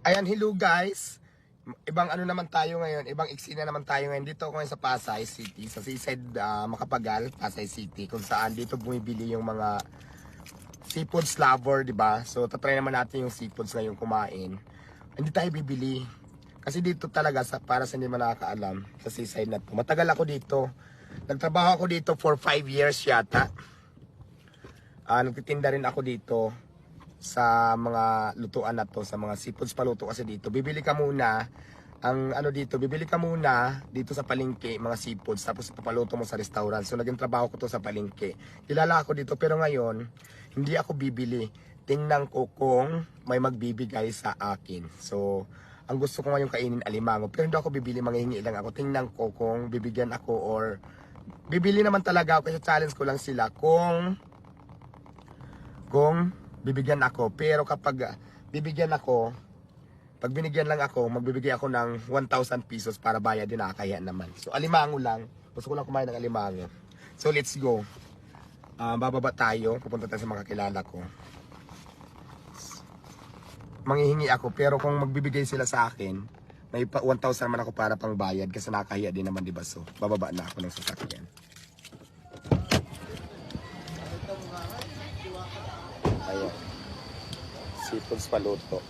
Ayan, hello guys. Ibang ano naman tayo ngayon, ibang eksena naman tayo ngayon. Dito ako ngayon sa Pasay City, sa Seaside Macapagal, Pasay City, kung saan dito bumibili yung mga seafoods lover, di ba? So, tatry naman natin yung seafoods ngayon kumain. Hindi tayo bibili. Kasi dito talaga, para sa hindi man nakakaalam, sa Seaside na to. Matagal ako dito. Nagtrabaho ako dito for 5 years yata. Nagtitinda rin ako dito sa mga lutuan na to, sa mga seafoods paluto kasi dito. Bibili ka muna, bibili ka muna dito sa palengke, mga seafoods, tapos papaluto mo sa restaurant. So naging trabaho ko to sa palengke. Kilala ako dito, pero ngayon, hindi ako bibili. Tingnan ko kung may magbibigay sa akin. So, ang gusto ko ngayon kainin alimango, pero hindi ako bibili, manghihingi lang ako. Tingnan ko kung bibigyan ako or bibili naman talaga ako kasi challenge ko lang sila kung bibigyan ako. Pero kapag bibigyan ako, pag binigyan lang ako, magbibigay ako ng 1,000 pesos para bayad din, nakakaya naman. So alimango lang, gusto ko lang kumain ng alimango. So let's go. Bababa tayo, pupunta tayo sa mga kilala ko. Manghihingi ako, pero kung magbibigay sila sa akin, may 1,000 naman ako para pang bayad kasi nakakahiya din naman, diba? So bababa na ako ng sasakyan. Ayan. Seafoods paluto.